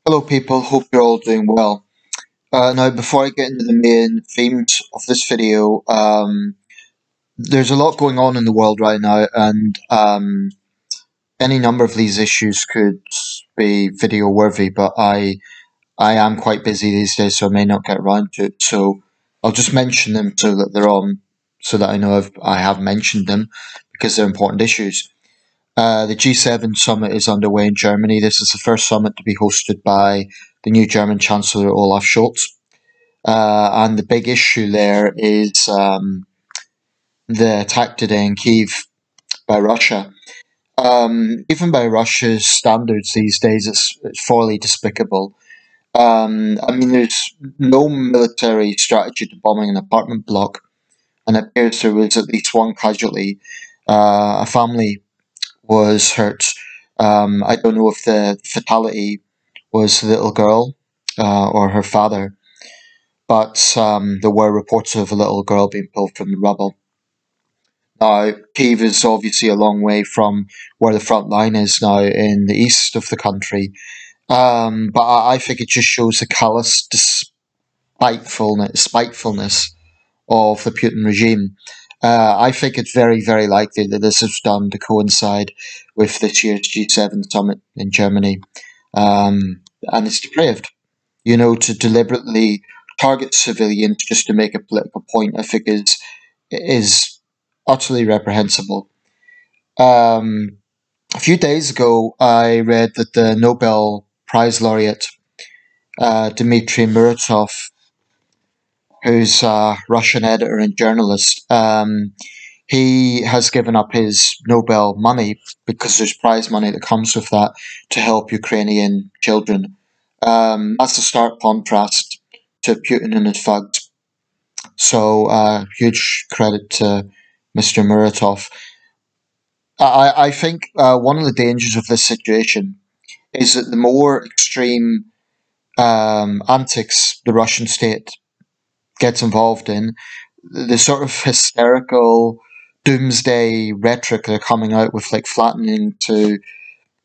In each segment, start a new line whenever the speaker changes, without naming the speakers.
Hello, people. Hope you're all doing well. Now, before I get into the main themes of this video, there's a lot going on in the world right now, and any number of these issues could be video worthy. But I am quite busy these days, so I may not get around to it. So I'll just mention them so that they're on, so that I know I have mentioned them because they're important issues. The G7 summit is underway in Germany. This is the first summit to be hosted by the new German Chancellor Olaf Scholz. And the big issue there is the attack today in Kiev by Russia. Even by Russia's standards these days, it's fairly despicable. There's no military strategy to bombing an apartment block, and it appears there was at least one casualty. A family was hurt. I don't know if the fatality was the little girl or her father, but there were reports of a little girl being pulled from the rubble. Now, Kiev is obviously a long way from where the front line is now in the east of the country, but I think it just shows the callous spitefulness of the Putin regime. I think it's very, very likely that this is done to coincide with this year's G7 summit in Germany. And it's depraved. To deliberately target civilians just to make a political point, I think is utterly reprehensible. A few days ago, I read that the Nobel Prize laureate Dmitry Muratov, who's a Russian editor and journalist, he has given up his Nobel money because there's prize money that comes with that to help Ukrainian children. That's a stark contrast to Putin and his thugs. So, huge credit to Mr. Muratov. I think one of the dangers of this situation is that the more extreme antics the Russian state gets involved in, the sort of hysterical doomsday rhetoric they're coming out with, like flattening to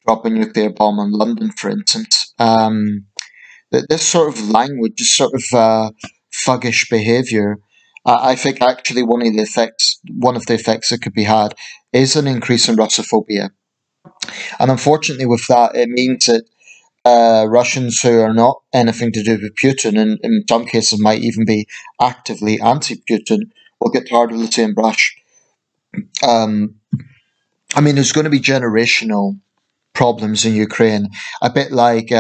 drop a nuclear bomb on London, for instance. That this sort of language, this sort of thuggish behaviour, I think actually one of the effects that could be had, is an increase in Russophobia, and unfortunately, with that, it means that Russians who are not anything to do with Putin, and in some cases might even be actively anti-Putin, will get tarred with the same brush. Um, there's going to be generational problems in Ukraine, a bit like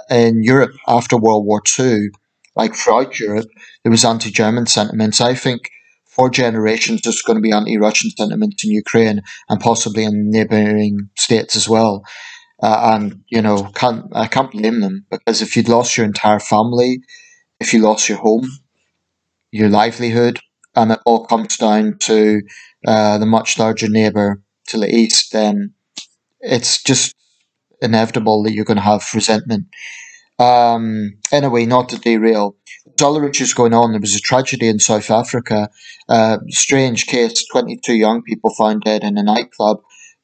in Europe after World War II, like throughout Europe, there was anti-German sentiments. I think for generations there's going to be anti-Russian sentiments in Ukraine and possibly in neighbouring states as well. I can't blame them, because if you'd lost your entire family, if you lost your home, your livelihood, and it all comes down to the much larger neighbour to the east, then it's just inevitable that you're going to have resentment. Anyway, not to derail. There's other issues going on. There was a tragedy in South Africa. Strange case, 22 young people found dead in a nightclub.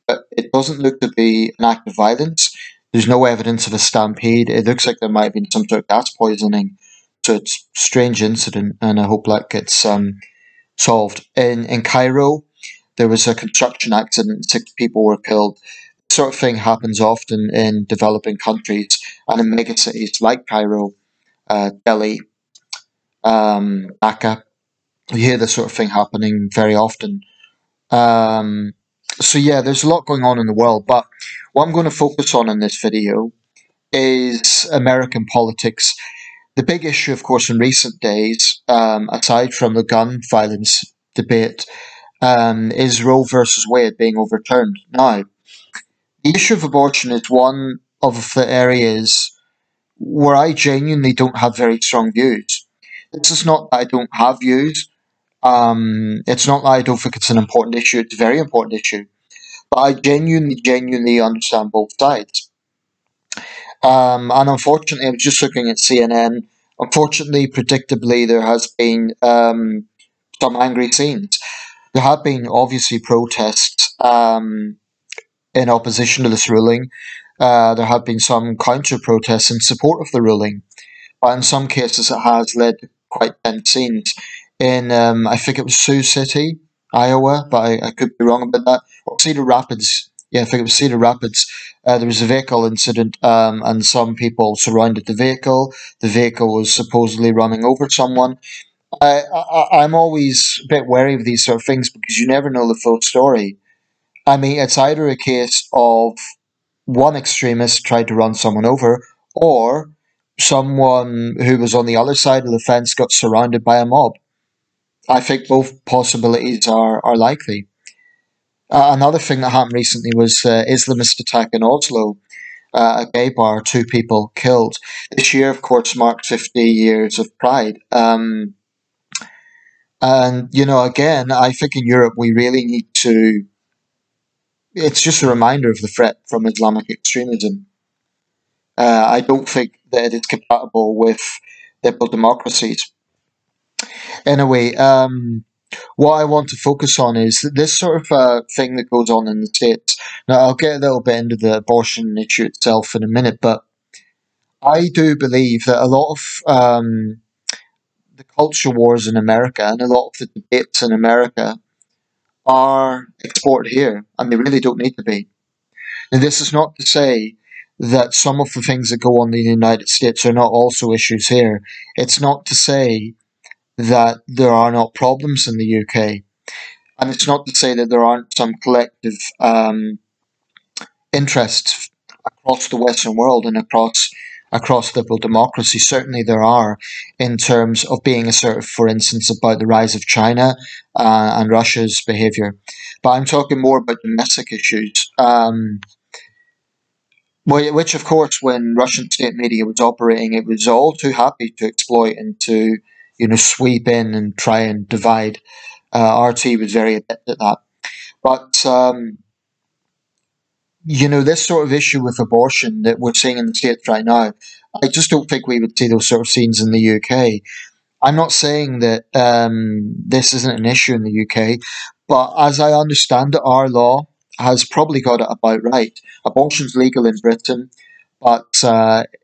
But it doesn't look to be an act of violence. There's no evidence of a stampede. It looks like there might have been some sort of gas poisoning. So it's a strange incident, and I hope that gets solved. In Cairo, there was a construction accident. 6 people were killed. This sort of thing happens often in developing countries and in megacities like Cairo, Delhi, Dhaka. You hear this sort of thing happening very often. So yeah, there's a lot going on in the world, but what I'm going to focus on in this video is American politics. The big issue, of course, in recent days, aside from the gun violence debate, is Roe versus Wade being overturned. Now, the issue of abortion is one of the areas where I genuinely don't have very strong views. This is not that I don't have views. It's not that I don't think it's an important issue. It's a very important issue. But I genuinely understand both sides. And unfortunately, I was just looking at CNN. Unfortunately, predictably, there has been some angry scenes. There have been obviously protests in opposition to this ruling. there have been some counter protests in support of the ruling, but in some cases it has led to quite tense scenes. In I think it was Sioux City, Iowa, but I could be wrong about that. Or Cedar Rapids. Yeah, I think it was Cedar Rapids. There was a vehicle incident, and some people surrounded the vehicle. The vehicle was supposedly running over someone. I'm always a bit wary of these sort of things because you never know the full story. I mean, it's either a case of one extremist tried to run someone over, or someone who was on the other side of the fence got surrounded by a mob. I think both possibilities are likely. Another thing that happened recently was the Islamist attack in Oslo, a gay bar, two people killed. This year, of course, marked 50 years of Pride. And, again, I think in Europe we really need to. It's just a reminder of the threat from Islamic extremism. I don't think that it is compatible with liberal democracies. Anyway, what I want to focus on is this sort of thing that goes on in the States. Now, I'll get a little bit into the abortion issue itself in a minute, but I do believe that a lot of the culture wars in America and a lot of the debates in America are exported here, and they really don't need to be. And this is not to say that some of the things that go on in the United States are not also issues here. It's not to say that there are not problems in the UK. And it's not to say that there aren't some collective interests across the Western world and across liberal democracy. Certainly there are, in terms of being assertive, for instance, about the rise of China and Russia's behaviour. But I'm talking more about domestic issues. Which, of course, when Russian state media was operating, it was all too happy to exploit and to, sweep in and try and divide. RT was very adept at that. But, this sort of issue with abortion that we're seeing in the States right now, I just don't think we would see those sort of scenes in the UK. I'm not saying that this isn't an issue in the UK, but as I understand it, our law has probably got it about right. Abortion's legal in Britain, but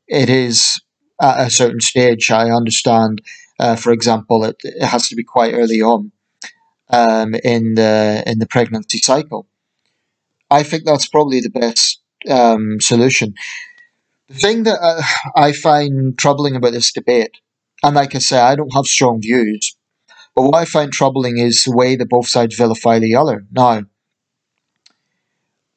it is at a certain stage. I understand, for example, it has to be quite early on in the pregnancy cycle. I think that's probably the best solution. The thing that I find troubling about this debate, and like I say, I don't have strong views, but what I find troubling is the way that both sides vilify the other. Now,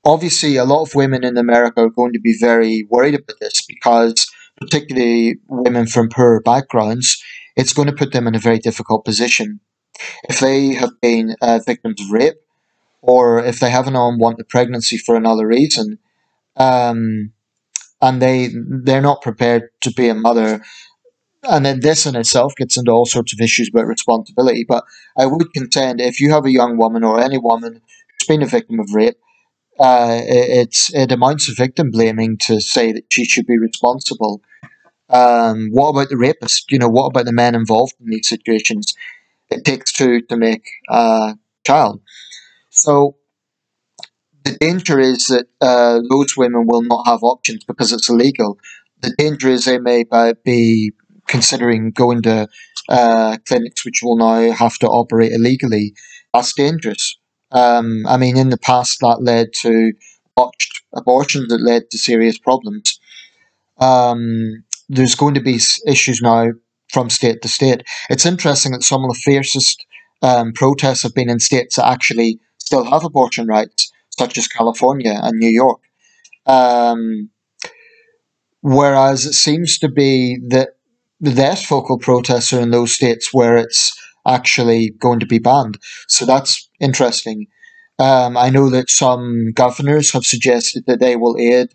obviously, a lot of women in America are going to be very worried about this because, particularly women from poorer backgrounds, it's going to put them in a very difficult position. If they have been victims of rape, or if they have an unwanted pregnancy for another reason, um, and they're not prepared to be a mother, and then this in itself gets into all sorts of issues about responsibility. But I would contend if you have a young woman or any woman who's been a victim of rape, it amounts to victim blaming to say that she should be responsible. What about the rapist? What about the men involved in these situations? It takes two to make a child. So the danger is that those women will not have options because it's illegal. The danger is they may be considering going to clinics which will now have to operate illegally. That's dangerous. I mean, in the past, that led to botched abortions that led to serious problems. There's going to be issues now from state to state. It's interesting that some of the fiercest protests have been in states that actually still have abortion rights, such as California and New York. Um, Whereas it seems to be that the less focal protests are in those states where it's actually going to be banned. So that's interesting. I know that some governors have suggested that they will aid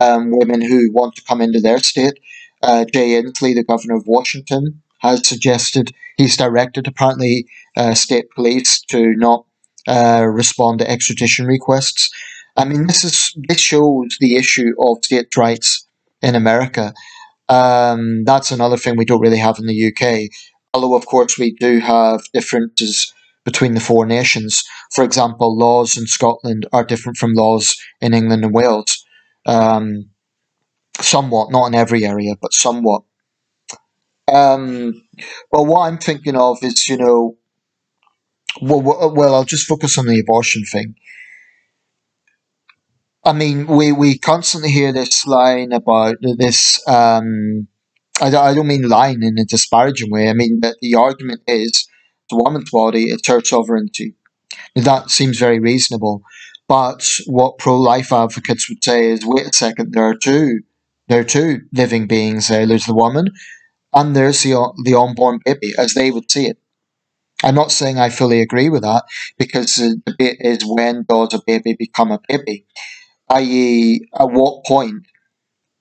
women who want to come into their state. Jay Inslee, the governor of Washington, has suggested he's directed apparently state police to not respond to extradition requests. I mean, this shows the issue of states' rights in America. That's another thing we don't really have in the UK. Although, of course, we do have differences between the four nations. For example, laws in Scotland are different from laws in England and Wales. um, somewhat, not in every area, but somewhat. Um, well, what I'm thinking of is, well, I'll just focus on the abortion thing. I mean, we constantly hear this line about this. I don't mean lying in a disparaging way. I mean that the argument is the woman's body, it's her sovereignty. That seems very reasonable. But what pro-life advocates would say is, wait a second, there are two living beings there. There's the woman, and there's the unborn baby, as they would see it. I'm not saying I fully agree with that, because the debate is, when does a baby become a baby? I.e., at what point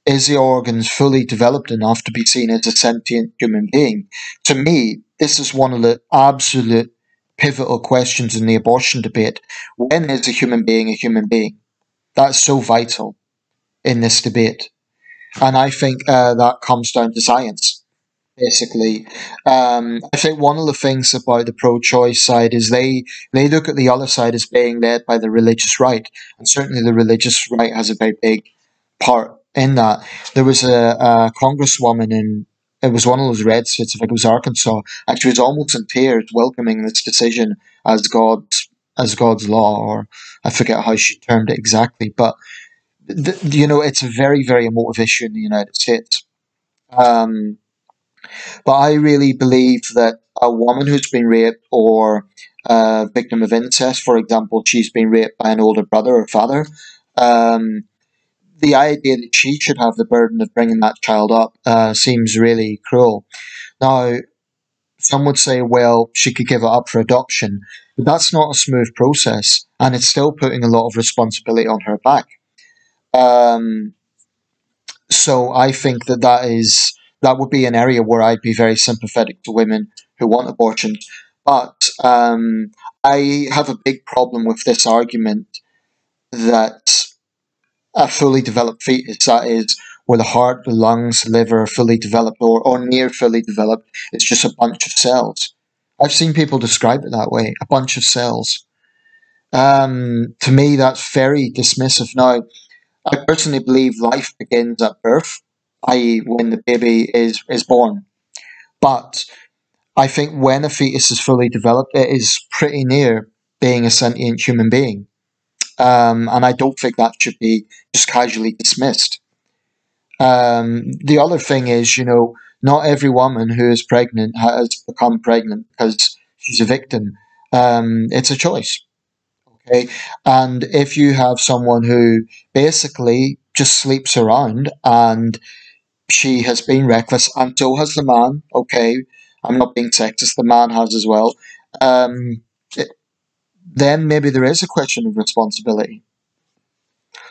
is the organs fully developed enough to be seen as a sentient human being? To me, this is one of the absolute pivotal questions in the abortion debate. When is a human being a human being? That's so vital in this debate. And I think that comes down to science, basically. I think one of the things about the pro-choice side is they look at the other side as being led by the religious right, and certainly the religious right has a very big part in that. There was a congresswoman in, it was one of those red states, I think it was Arkansas, and she was almost in tears welcoming this decision as God's law, or I forget how she termed it exactly, but it's a very, very emotive issue in the United States. Um, but I really believe that a woman who's been raped, or a victim of incest, for example, she's been raped by an older brother or father, um, the idea that she should have the burden of bringing that child up seems really cruel. Now, some would say, well, she could give it up for adoption, but that's not a smooth process, and it's still putting a lot of responsibility on her back. Um, so I think that would be an area where I'd be very sympathetic to women who want abortion. But I have a big problem with this argument that a fully developed fetus, that is, where the heart, the lungs, the liver are fully developed, or near fully developed, it's just a bunch of cells. I've seen people describe it that way, a bunch of cells. To me, that's very dismissive. Now, I personally believe life begins at birth, i.e., when the baby is born. But I think when a fetus is fully developed, it is pretty near being a sentient human being. And I don't think that should be just casually dismissed. The other thing is, not every woman who is pregnant has become pregnant because she's a victim. It's a choice. Okay. And if you have someone who basically just sleeps around, and she has been reckless, and so has the man, okay, I'm not being sexist, the man has as well, um, it- then maybe there is a question of responsibility.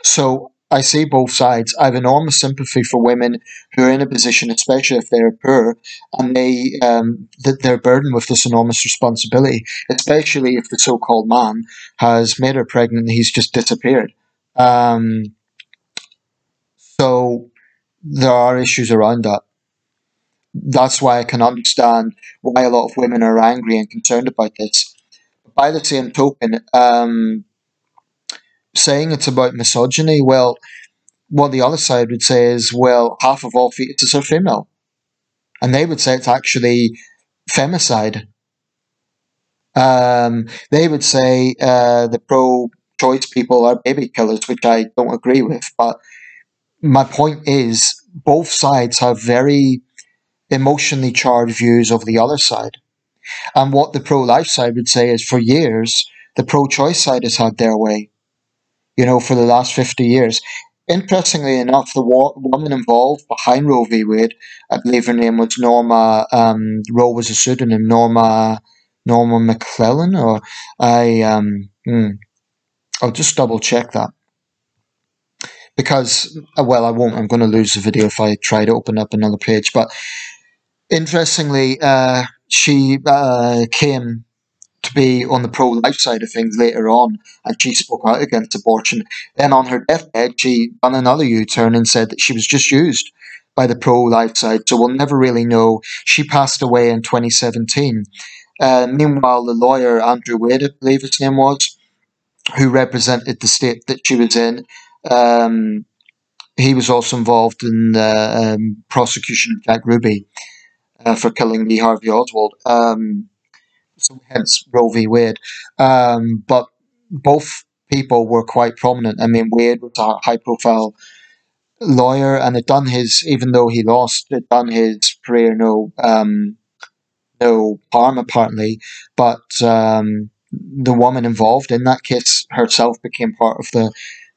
So I see both sides. I have enormous sympathy for women who are in a position, especially if they're poor, and that they're burdened with this enormous responsibility, especially if the so-called man has made her pregnant and he's just disappeared. Um, so there are issues around that. That's why I can understand why a lot of women are angry and concerned about this. By the same token, saying it's about misogyny, well, what the other side would say is, well, half of all fetuses are female. And they would say it's actually femicide. They would say the pro-choice people are baby killers, which I don't agree with. But my point is, both sides have very emotionally charged views of the other side. And what the pro-life side would say is, for years, the pro-choice side has had their way, for the last 50 years. Interestingly enough, the woman involved behind Roe v. Wade, I believe her name was Norma, Roe was a pseudonym, Norma McClellan, or I'll just double check that. Because, well, I won't, I'm going to lose the video if I try to open up another page. But interestingly, she came to be on the pro-life side of things later on, and she spoke out against abortion. Then on her deathbed, she done another U-turn and said that she was just used by the pro-life side, so we'll never really know. She passed away in 2017. Meanwhile, the lawyer, Andrew Wade, I believe his name was, who represented the state that she was in, um, he was also involved in the prosecution of Jack Ruby for killing Lee Harvey Oswald. So hence Roe v. Wade. But both people were quite prominent. I mean, Wade was a high-profile lawyer, and it done his, even though he lost, it done his career no harm apparently. But the woman involved in that case herself became part of the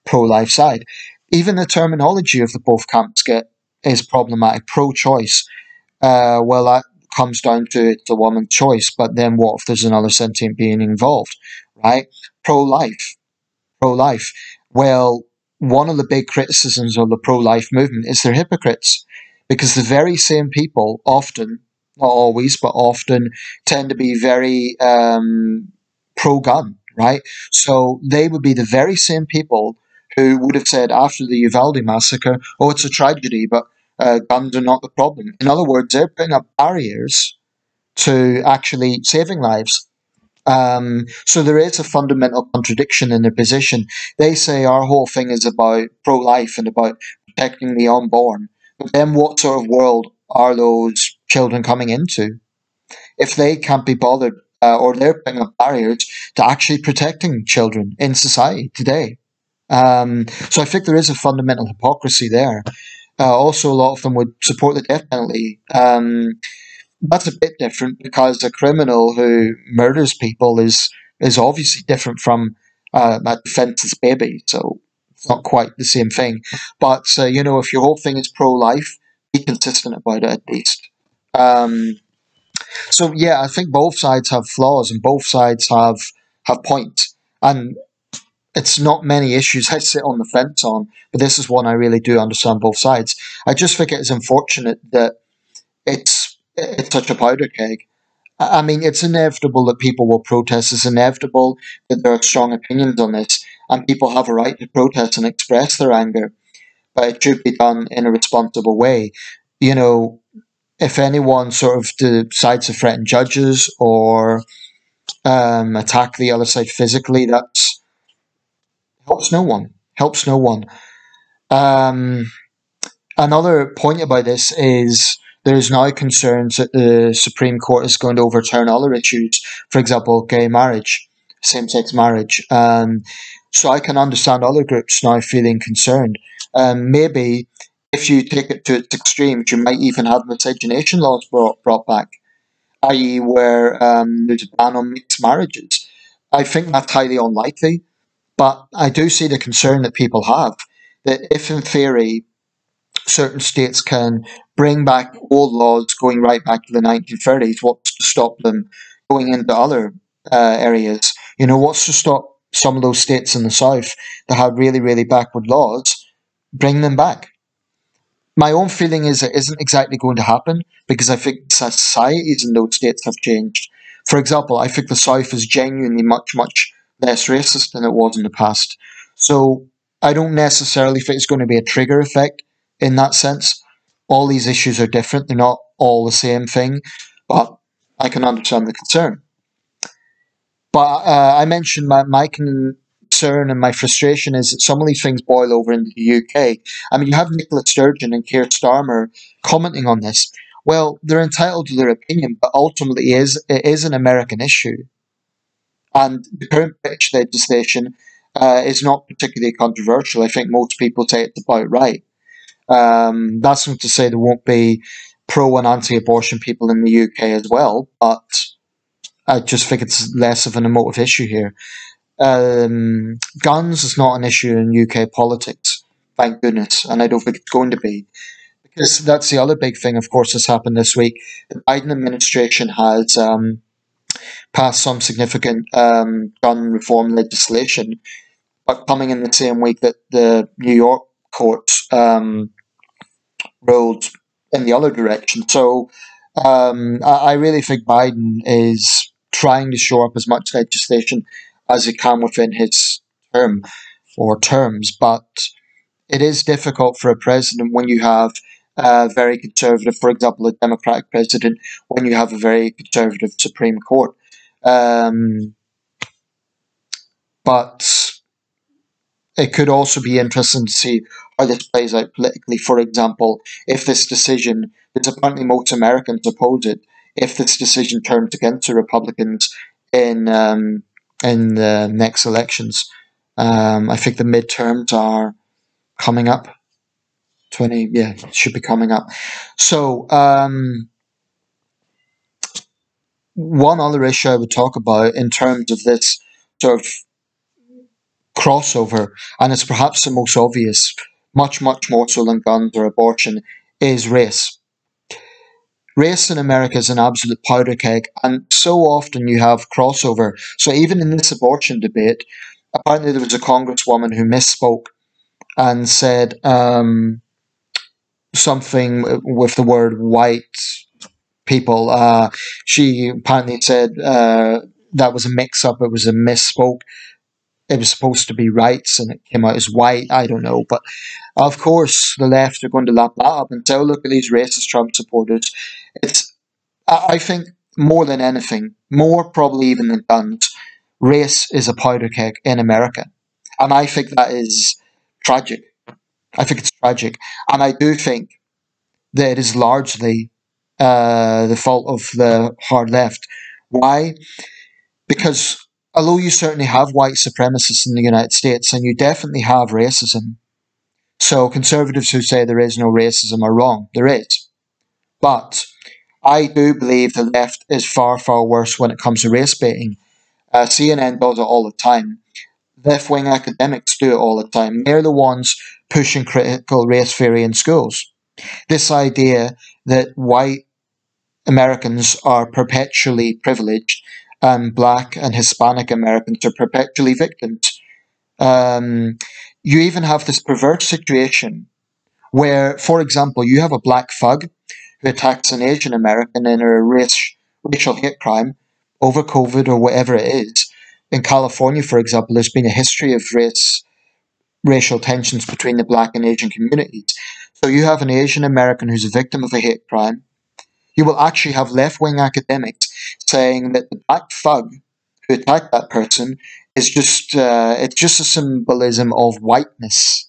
pro-life side. Even the terminology of the both camps get is problematic. Pro-choice. Well, that comes down to it's a woman's choice, but then what if there's another sentient being involved, right? Pro-life. Pro-life. Well, one of the big criticisms of the pro-life movement is they're hypocrites, because the very same people often, not always, but often, tend to be very pro-gun, right? So they would be the very same people who would have said after the Uvalde massacre, "Oh, it's a tragedy, but guns are not the problem." In other words, they're putting up barriers to actually saving lives. So there is a fundamental contradiction in their position. They say our whole thing is about pro-life and about protecting the unborn. But then what sort of world are those children coming into if they can't be bothered, or they're putting up barriers to actually protecting children in society today? So I think there is a fundamental hypocrisy there. Also, a lot of them would support the death penalty. That's a bit different because a criminal who murders people is obviously different from a defenseless baby. So it's not quite the same thing. But if your whole thing is pro-life, be consistent about it at least. Um, so yeah, I think both sides have flaws and both sides have points. And it's not many issues I sit on the fence on, but this is one I really do understand both sides. I just think it is unfortunate that it's such a powder keg. I mean, it's inevitable that people will protest. It's inevitable that there are strong opinions on this, and people have a right to protest and express their anger. But it should be done in a responsible way. You know, if anyone sort of decides to threaten judges or attack the other side physically, that helps no one. Helps no one. Um, Another point about this is there is now concerns that the Supreme Court is going to overturn other issues, for example, gay marriage, same-sex marriage. So I can understand other groups now feeling concerned. Maybe if you take it to its extremes, you might even have miscegenation laws brought back, i.e., where there's a ban on mixed marriages. I think that's highly unlikely, but I do see the concern that people have that if, in theory, certain states can bring back old laws going right back to the 1930s. What's to stop them going into other areas? What's to stop some of those states in the south that have really, really backward laws, bring them back? My own feeling is it isn't exactly going to happen because I think societies in those states have changed. For example, I think the South is genuinely much, much less racist than it was in the past. So I don't necessarily think it's going to be a trigger effect in that sense. All these issues are different, they're not all the same thing, but I can understand the concern. But I mentioned my concern and my frustration is that some of these things boil over into the UK. I mean, you have Nicola Sturgeon and Keir Starmer commenting on this. Well, they're entitled to their opinion, but ultimately it is an American issue. And the current British legislation is not particularly controversial. I think most people say it's about right. That's not to say there won't be pro and anti-abortion people in the UK as well, but I just think it's less of an emotive issue here. Guns is not an issue in UK politics, thank goodness, and I don't think it's going to be. Because that's the other big thing, of course, that's happened this week. The Biden administration has passed some significant gun reform legislation, but coming in the same week that the New York courts ruled in the other direction. So I really think Biden is trying to shore up as much legislation as he can within his term or terms, but it is difficult for a president when you have a very conservative, for example, a Democratic president, when you have a very conservative Supreme Court. But it could also be interesting to see how this plays out politically. For example, if this decision, because apparently most Americans oppose it, if this decision turns against the Republicans in in the next elections, I think the midterms are coming up. 20, yeah, should be coming up. So, one other issue I would talk about in terms of this sort of crossover, and it's perhaps the most obvious, much more so than guns or abortion, is race. Race in America is an absolute powder keg, and so often you have crossover. So even in this abortion debate, apparently there was a congresswoman who misspoke and said something with the word white people. She apparently said that was a mix-up. It was a misspoke. It was supposed to be rights, and it came out as white. I don't know, but of course the left are going to lap that up and say, "Oh, look at these racist Trump supporters." It's, I think, more than anything, more probably even than guns, race is a powder keg in America, and I think that is tragic. I think it's tragic, and I do think that it is largely the fault of the hard left. Why? Because although you certainly have white supremacists in the United States, and you definitely have racism, so conservatives who say there is no racism are wrong. There is. But I do believe the left is far worse when it comes to race baiting. CNN does it all the time. Left wing academics do it all the time. They're the ones pushing critical race theory in schools. This idea that white Americans are perpetually privileged and black and Hispanic Americans are perpetually victims. Um, you even have this perverse situation where, for example, you have a black thug who attacks an Asian American in a racial hate crime over COVID or whatever it is. In California, for example, there's been a history of racial tensions between the black and Asian communities. So you have an Asian American who's a victim of a hate crime. You will actually have left-wing academics saying that the black thug who attacked that person is just it's just a symbolism of whiteness.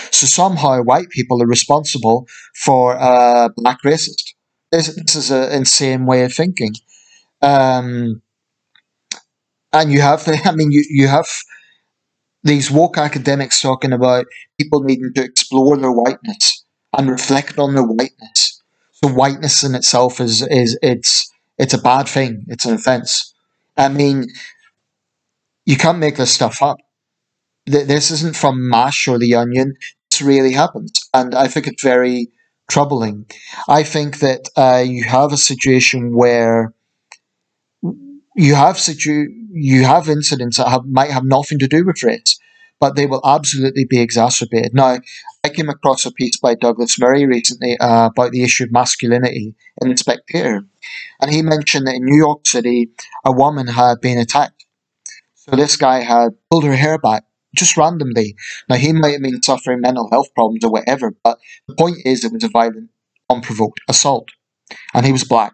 So somehow white people are responsible for black racist. This is an insane way of thinking. Um, and you have, I mean, you have these woke academics talking about people needing to explore their whiteness and reflect on their whiteness. So whiteness in itself is it's a bad thing. It's an offense. I mean, you can't make this stuff up. This isn't from MASH or The Onion. This really happens, and I think it's very troubling. I think that you have a situation where you have incidents that might have nothing to do with race, but they will absolutely be exacerbated. Now, I came across a piece by Douglas Murray recently about the issue of masculinity in the Spectator, and he mentioned that in New York City, a woman had been attacked. So this guy had pulled her hair back just randomly. Now, he might have been suffering mental health problems or whatever, but the point is it was a violent, unprovoked assault, and he was black.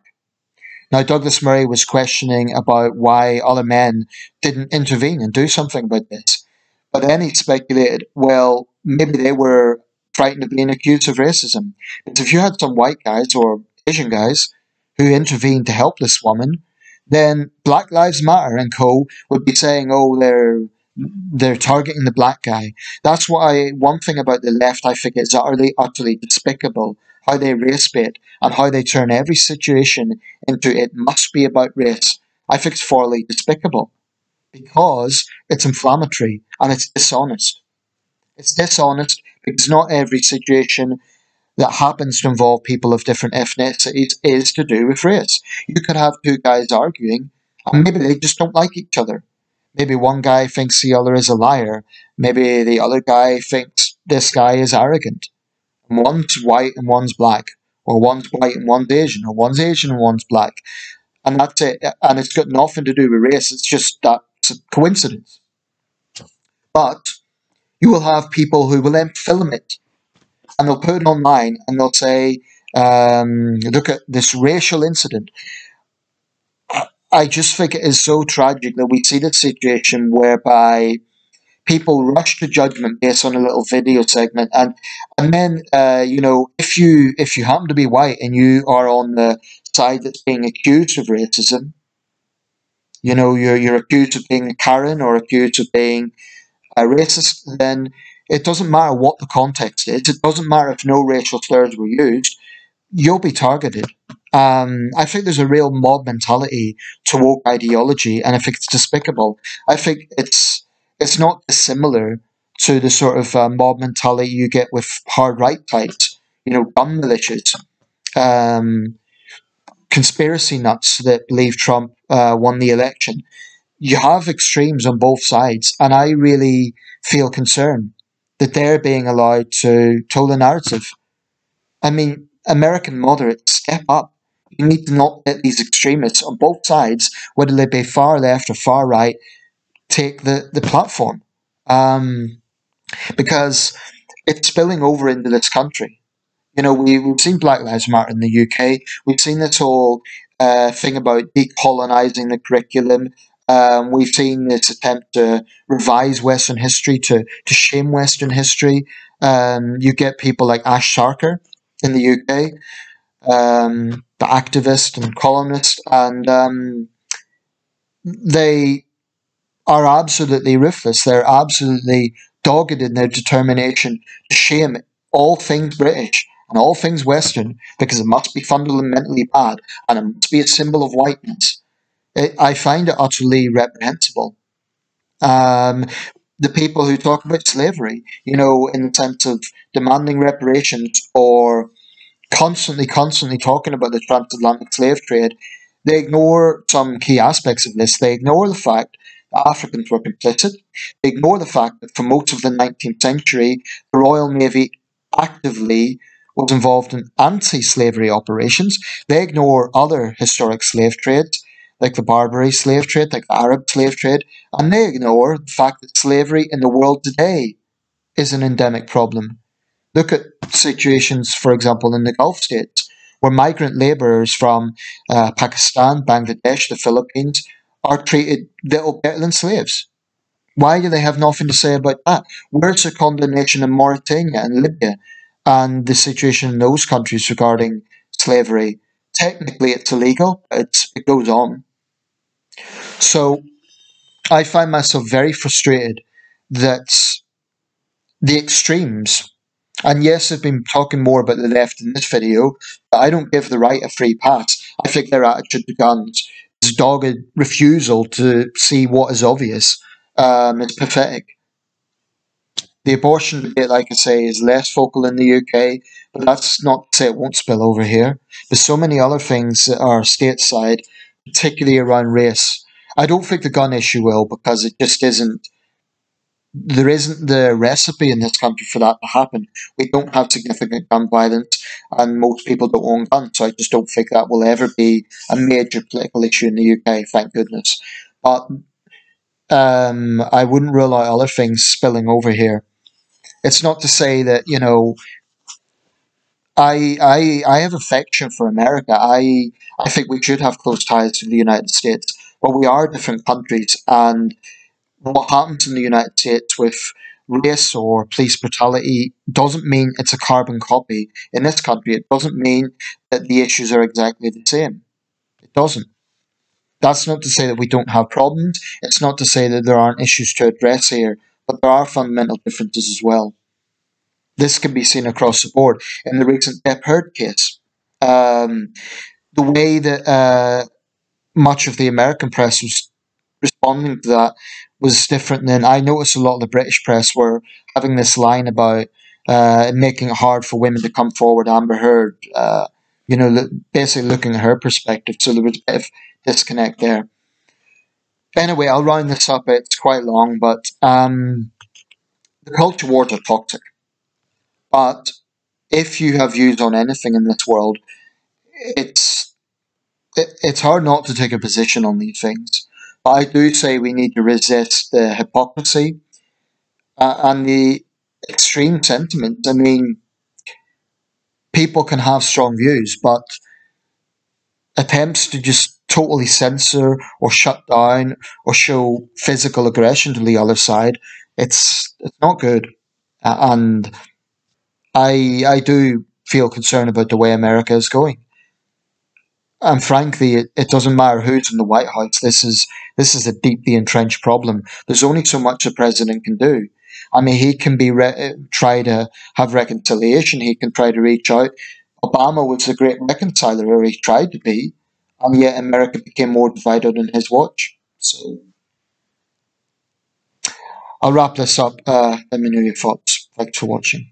Now, Douglas Murray was questioning about why other men didn't intervene and do something about this. But then he speculated, well, maybe they were frightened of being accused of racism. Because if you had some white guys or Asian guys who intervened to help this woman, then Black Lives Matter and co would be saying, oh, they're targeting the black guy. That's why one thing about the left I think is utterly despicable, how they race bait and how they turn every situation into it must be about race. I think it's thoroughly despicable because it's inflammatory and it's dishonest. It's dishonest because not every situation that happens to involve people of different ethnicities is to do with race. You could have two guys arguing and maybe they just don't like each other. Maybe one guy thinks the other is a liar. Maybe the other guy thinks this guy is arrogant. And one's white and one's black. Or one's white and one's Asian. Or one's Asian and one's black. And that's it. And it's got nothing to do with race. It's just that it's a coincidence. But you will have people who will then film it. And they'll put it online and they'll say, look at this racial incident. I just think it is so tragic that we see this situation whereby people rush to judgment based on a little video segment, and then if you happen to be white and you are on the side that's being accused of racism, you're accused of being a Karen or accused of being a racist, then it doesn't matter what the context is. It doesn't matter if no racial slurs were used. You'll be targeted. I think there's a real mob mentality to woke ideology, and if it's despicable, I think it's not dissimilar to the sort of mob mentality you get with hard right types, gun militias, um, conspiracy nuts that believe Trump won the election. You have extremes on both sides, and I really feel concerned that they're being allowed to tell the narrative. I mean, American moderates, step up. You need to not let these extremists on both sides, whether they be far left or far right, take the platform. Um, because it's spilling over into this country. We've seen Black Lives Matter in the UK. We've seen this whole thing about decolonizing the curriculum. We've seen this attempt to revise Western history, to shame Western history. You get people like Ash Sarkar in the UK, the activist and columnist, and they are absolutely ruthless. They're absolutely dogged in their determination to shame all things British and all things Western because it must be fundamentally bad and it must be a symbol of whiteness. I find it utterly reprehensible. Um, the people who talk about slavery, in the sense of demanding reparations or constantly talking about the transatlantic slave trade, they ignore some key aspects of this. They ignore the fact that Africans were complicit. They ignore the fact that for most of the 19th century, the Royal Navy actively was involved in anti-slavery operations. They ignore other historic slave trades, like the Barbary slave trade, like the Arab slave trade, and they ignore the fact that slavery in the world today is an endemic problem. Look at situations, for example, in the Gulf states, where migrant laborers from Pakistan, Bangladesh, the Philippines are treated little better than slaves. Why do they have nothing to say about that? Where's the condemnation in Mauritania and Libya and the situation in those countries regarding slavery? Technically, it's illegal, but it goes on. So I find myself very frustrated that the extremes. And yes, I've been talking more about the left in this video, but I don't give the right a free pass. I think their attitude to guns is dogged refusal to see what is obvious. It's pathetic. The abortion debate, like I say, is less focal in the UK, but that's not to say it won't spill over here. There's so many other things that are stateside, particularly around race. I don't think the gun issue will, because it just isn't. There isn't the recipe in this country for that to happen. We don't have significant gun violence, and most people don't own guns, so I just don't think that will ever be a major political issue in the UK, thank goodness. But I wouldn't rule out other things spilling over here. It's not to say that, I have affection for America. I think we should have close ties to the United States, but we are different countries, and what happens in the United States with race or police brutality doesn't mean it's a carbon copy in this country. It doesn't mean that the issues are exactly the same. It doesn't. That's not to say that we don't have problems. It's not to say that there aren't issues to address here, but there are fundamental differences as well. This can be seen across the board. In the recent Depp Heard case, the way that much of the American press was responding to that was different than I noticed. A lot of the British press were having this line about making it hard for women to come forward. Amber Heard, basically looking at her perspective. So there was a bit of disconnect there. Anyway, I'll round this up. It's quite long, but the culture wars are toxic. But if you have views on anything in this world, it's hard not to take a position on these things. But I do say we need to resist the hypocrisy and the extreme sentiments. I mean, people can have strong views, but attempts to just totally censor or shut down or show physical aggression to the other side It's not good, and I do feel concerned about the way America is going. And frankly, it doesn't matter who's in the White House. This is a deeply entrenched problem. There's only so much a president can do. I mean, he can try to have reconciliation. He can try to reach out. Obama was a great reconciler, or he tried to be, and yet America became more divided on his watch. So I'll wrap this up. Let me know your thoughts. Thanks for watching.